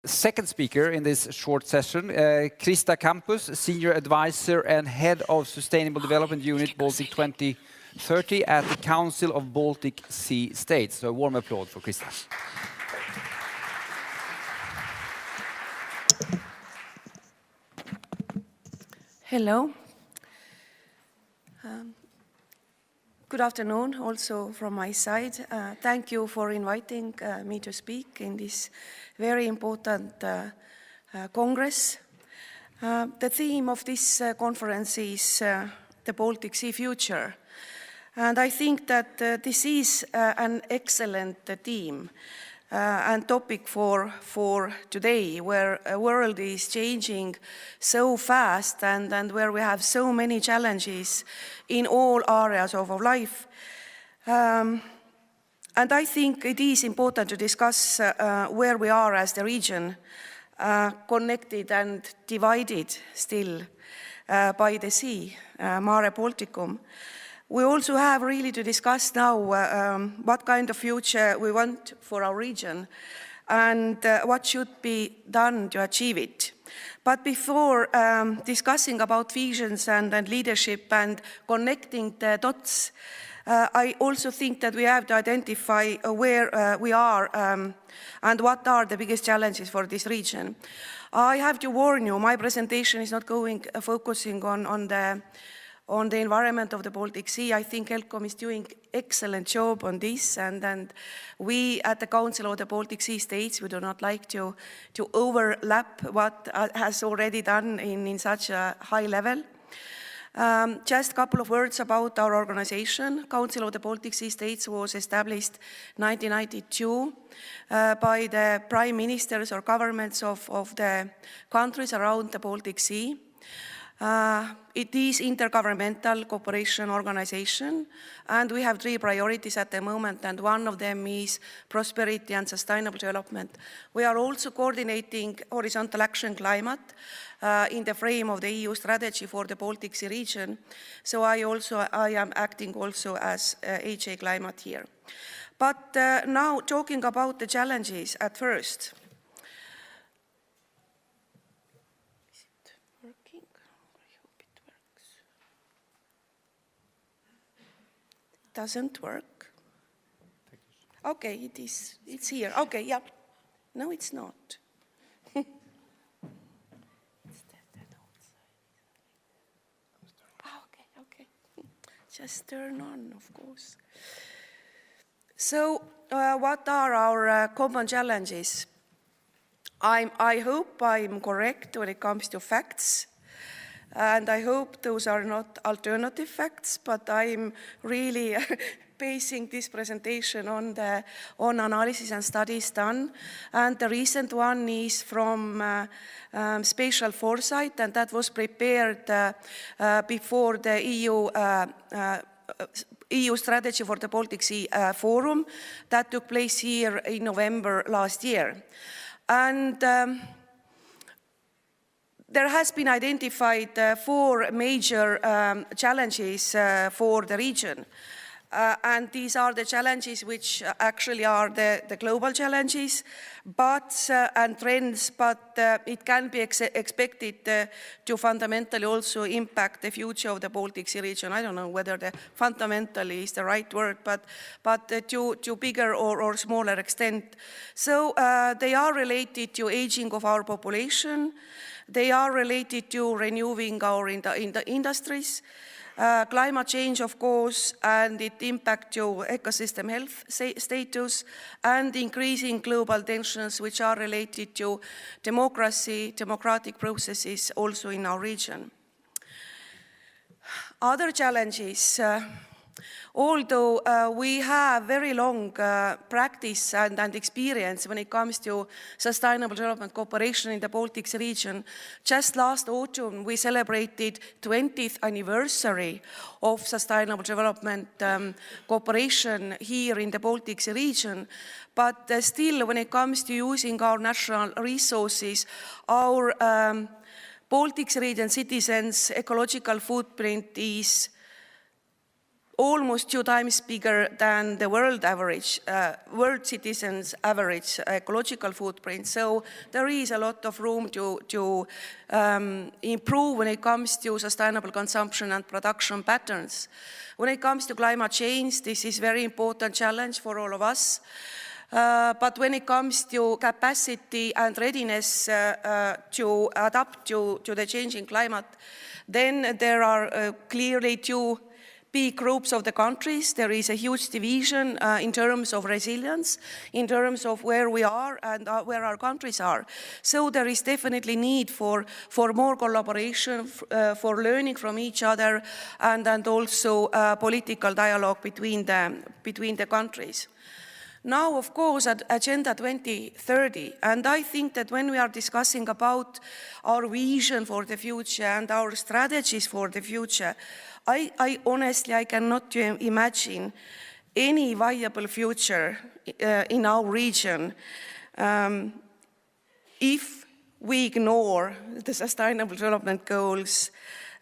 Second speaker in this short session, Krista Kampus, Senior Advisor and Head of Sustainable Development Unit Baltic 2030 at the Council of Baltic Sea States. So a warm applause for Krista. Hello. Good afternoon also from my side. Thank you for inviting me to speak in this very important Congress. The theme of this conference is the Baltic Sea future. And I think that this is an excellent theme and topic for today, where the world is changing so fast and where we have so many challenges in all areas of our life. And I think it is important to discuss where we are as the region, connected and divided still by the sea, Mare Balticum. We also have really to discuss now what kind of future we want for our region and what should be done to achieve it. But before discussing about visions and leadership and connecting the dots, I also think that we have to identify where we are and what are the biggest challenges for this region. I have to warn you, my presentation is not focusing on the environment of the Baltic Sea. I think HELCOM is doing excellent job on this, and we at the Council of the Baltic Sea States, we do not like to overlap what has already done in such a high level. Just a couple of words about our organization. Council of the Baltic Sea States was established 1992 by the prime ministers or governments of the countries around the Baltic Sea. It is intergovernmental cooperation organization, and we have 3 priorities at the moment, and one of them is prosperity and sustainable development. We are also coordinating horizontal action climate in the frame of the EU strategy for the Baltic Sea region. So I am acting also as HA climate here. But now talking about the challenges at first. Doesn't work. Okay, it is. It's here. Okay, yeah. No, it's not. Okay. Just turn on, of course. So, what are our common challenges? I hope I'm correct when it comes to facts. And I hope those are not alternative facts, but I'm really basing this presentation on analysis and studies done. And the recent one is from Spatial Foresight, and that was prepared before the EU strategy for the Baltic Sea forum that took place here in November last year. And there has been identified 4 major challenges for the region. And these are the challenges which actually are the global challenges and trends, but it can be expected to fundamentally also impact the future of the Baltic Sea region. I don't know whether the fundamentally is the right word, but to bigger or smaller extent. So they are related to aging of our population. They are related to renewing our industries, climate change, of course, and it impact to ecosystem health status, and increasing global tensions which are related to democracy, democratic processes also in our region. Other challenges. Although we have very long practice and experience when it comes to sustainable development cooperation in the Baltic Sea region, just last autumn we celebrated 20th anniversary of sustainable development cooperation here in the Baltic Sea region. But still, when it comes to using our natural resources, our Baltic Sea region citizens' ecological footprint is almost 2 times bigger than the world average, world citizens' average ecological footprint. So there is a lot of room to improve when it comes to sustainable consumption and production patterns. When it comes to climate change, this is a very important challenge for all of us. But when it comes to capacity and readiness to adapt to the changing climate, then there are clearly 2 big groups of the countries. There is a huge division in terms of resilience, in terms of where we are and where our countries are. So there is definitely need for more collaboration, for learning from each other, and also political dialogue between the countries. Now, of course, at Agenda 2030, and I think that when we are discussing about our vision for the future and our strategies for the future, I honestly, I cannot imagine any viable future in our region if we ignore the Sustainable Development Goals,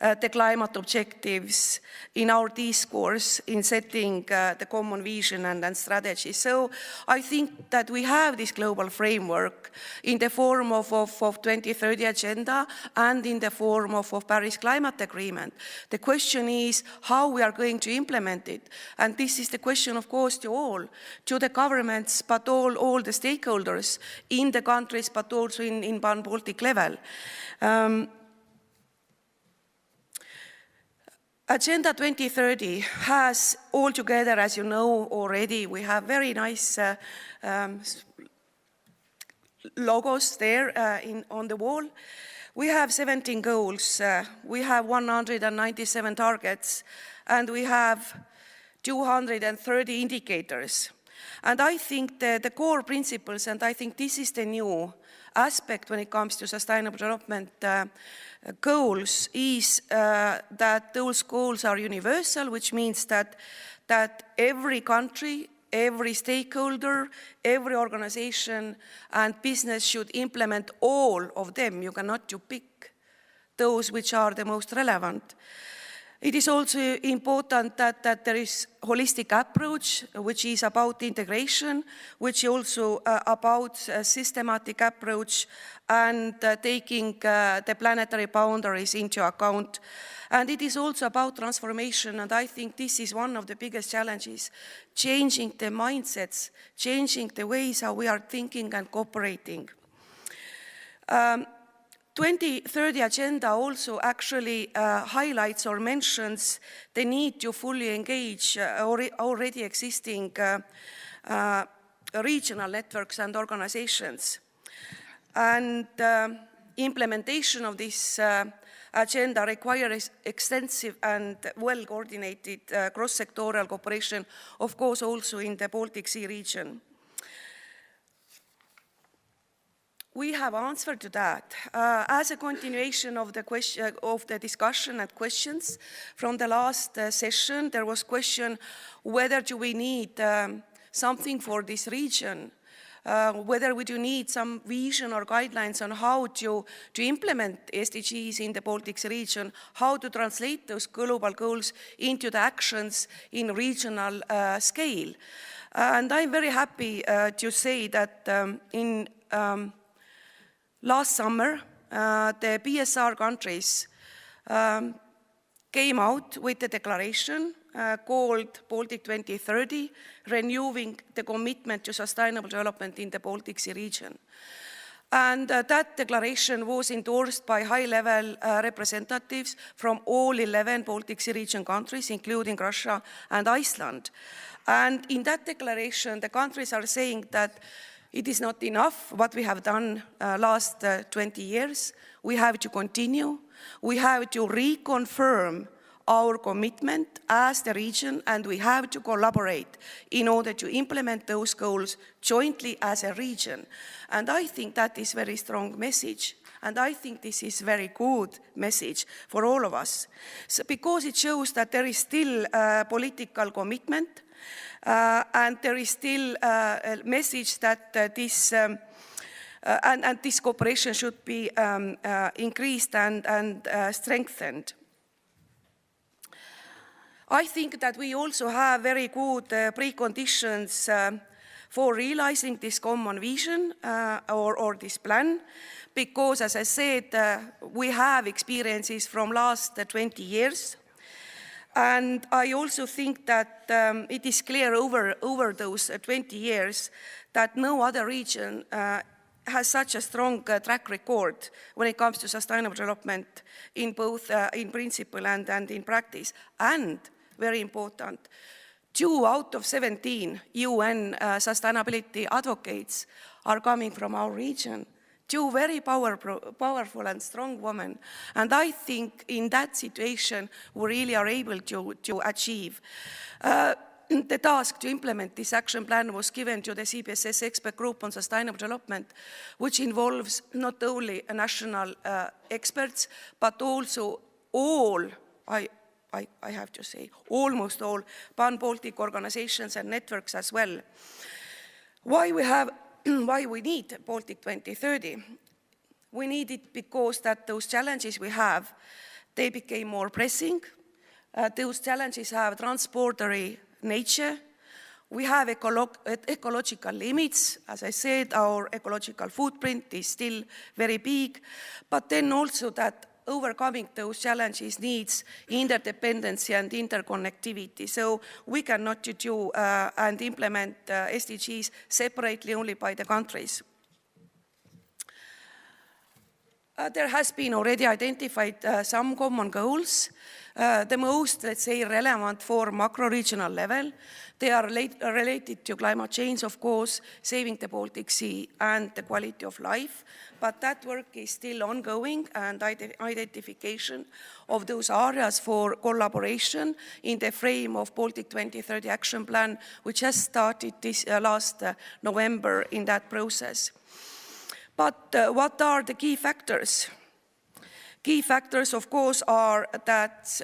the climate objectives in our discourse in setting the common vision and strategy. So I think that we have this global framework in the form of 2030 agenda and in the form of Paris Climate Agreement. The question is how we are going to implement it. And this is the question, of course, to all, to the governments, but all the stakeholders in the countries, but also in pan-Baltic level. Agenda 2030 has altogether, as you know already, we have very nice logos there on the wall. We have 17 goals, we have 197 targets, and we have 230 indicators. And I think the core principles, and I think this is the new aspect when it comes to sustainable development goals, is that those goals are universal, which means that every country, every stakeholder, every organization and business should implement all of them. You cannot pick those which are the most relevant. It is also important that there is a holistic approach, which is about integration, which is also about a systematic approach and taking the planetary boundaries into account. And it is also about transformation, and I think this is one of the biggest challenges, changing the mindsets, changing the ways how we are thinking and cooperating. 2030 agenda also actually highlights or mentions the need to fully engage already existing regional networks and organizations. And implementation of this agenda requires extensive and well-coordinated cross-sectoral cooperation, of course also in the Baltic Sea region. We have answered to that. As a continuation of the discussion and questions from the last session, there was question whether do we need something for this region, whether we do need some vision or guidelines on how to implement SDGs in the Baltic Sea region, how to translate those global goals into the actions in regional scale. And I'm very happy to say that in last summer, the BSR countries came out with a declaration called Baltic 2030, renewing the commitment to sustainable development in the Baltic Sea region. And that declaration was endorsed by high-level representatives from all 11 Baltic Sea region countries, including Russia and Iceland. And in that declaration, the countries are saying that it is not enough what we have done last 20 years. We have to continue. We have to reconfirm our commitment as the region, and we have to collaborate in order to implement those goals jointly as a region. And I think that is a very strong message. And I think this is a very good message for all of us, because it shows that there is still political commitment. And there is still a message that this cooperation should be increased and strengthened. I think that we also have very good preconditions for realizing this common vision or this plan, because, as I said, we have experiences from last 20 years. And I also think that it is clear over those 20 years that no other region has such a strong track record when it comes to sustainable development in both in principle and in practice. And very important, 2 out of 17 UN sustainability advocates are coming from our region. 2 very powerful and strong women. And I think in that situation, we really are able to achieve. The task to implement this action plan was given to the CBSS expert group on sustainable development, which involves not only national experts, but also all, I have to say, almost all pan-Baltic organizations and networks as well. Why we need Baltic 2030? We need it because that those challenges we have, they became more pressing. Those challenges have transportary nature. We have ecological limits. As I said, our ecological footprint is still very big, but then also that overcoming those challenges needs interdependency and interconnectivity. So we cannot do and implement SDGs separately only by the countries. There has been already identified some common goals. The most, let's say, relevant for macro-regional level. They are related to climate change, of course, saving the Baltic Sea and the quality of life. But that work is still ongoing, and identification of those areas for collaboration in the frame of Baltic 2030 Action Plan, which has started this last November in that process. But what are the key factors? Key factors, of course, are that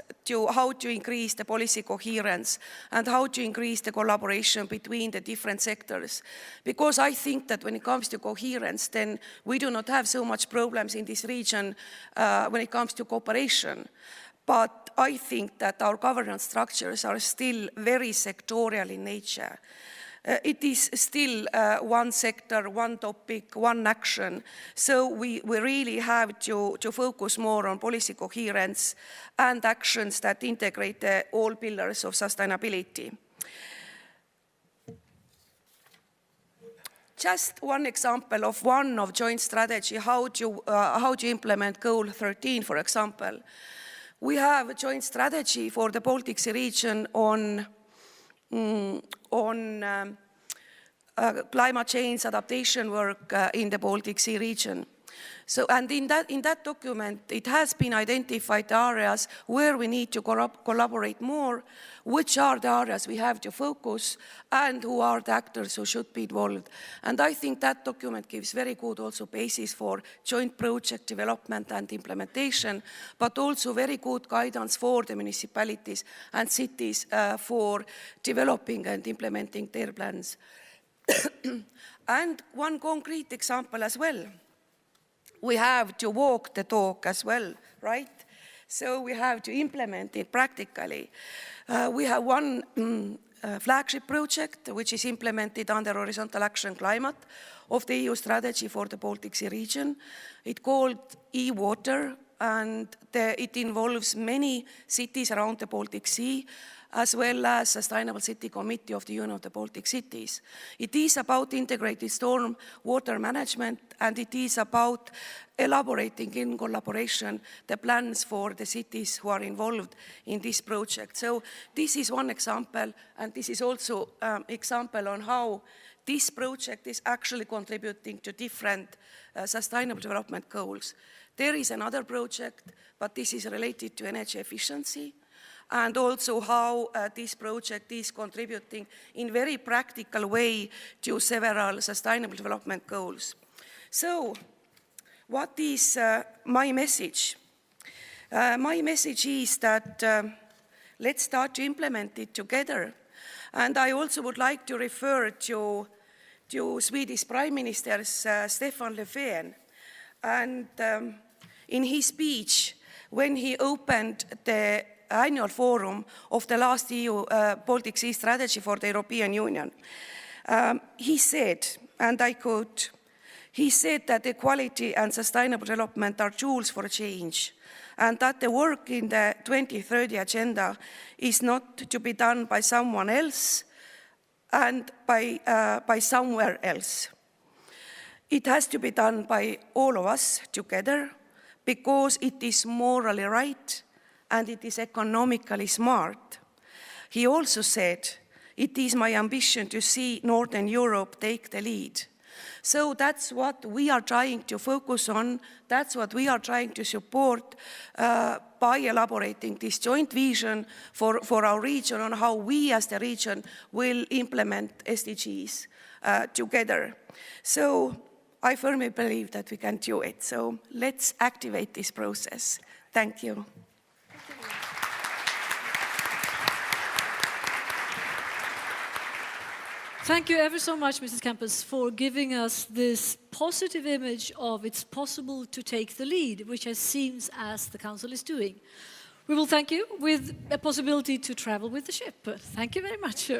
how to increase the policy coherence and how to increase the collaboration between the different sectors. Because I think that when it comes to coherence, then we do not have so much problems in this region when it comes to cooperation. But I think that our governance structures are still very sectorial in nature. It is still one sector, one topic, one action. So we really have to focus more on policy coherence and actions that integrate all pillars of sustainability. Just one example of joint strategy, how to implement Goal 13, for example. We have a joint strategy for the Baltic Sea region on climate change adaptation work in the Baltic Sea region. So, and in that document, it has been identified areas where we need to collaborate more, which are the areas we have to focus, and who are the actors who should be involved. And I think that document gives very good also basis for joint project development and implementation, but also very good guidance for the municipalities and cities for developing and implementing their plans. And one concrete example as well. We have to walk the talk as well, right? So we have to implement it practically. We have one flagship project which is implemented under Horizontal Action Climate of the EU strategy for the Baltic Sea region. It's called iWater, and it involves many cities around the Baltic Sea, as well as Sustainable City Committee of the Union of the Baltic Cities. It is about integrated storm water management, and it is about elaborating in collaboration the plans for the cities who are involved in this project. So this is one example, and this is also an example on how this project is actually contributing to different sustainable development goals. There is another project, but this is related to energy efficiency, and also how this project is contributing in very practical way to several sustainable development goals. So, what is my message? My message is that let's start to implement it together. And I also would like to refer to Swedish Prime Minister Stefan Löfven. And in his speech, when he opened the annual forum of the last EU Baltic Sea strategy for the European Union. He said, and I quote, he said that equality and sustainable development are tools for change, and that the work in the 2030 agenda is not to be done by someone else and by somewhere else. It has to be done by all of us together because it is morally right and it is economically smart. He also said, it is my ambition to see Northern Europe take the lead. So that's what we are trying to focus on. That's what we are trying to support by elaborating this joint vision for our region on how we as the region will implement SDGs together. So I firmly believe that we can do it. So let's activate this process. Thank you. Thank you ever so much, Mrs. Kampus, for giving us this positive image of it's possible to take the lead, which it seems as the Council is doing. We will thank you with a possibility to travel with the ship. Thank you very much.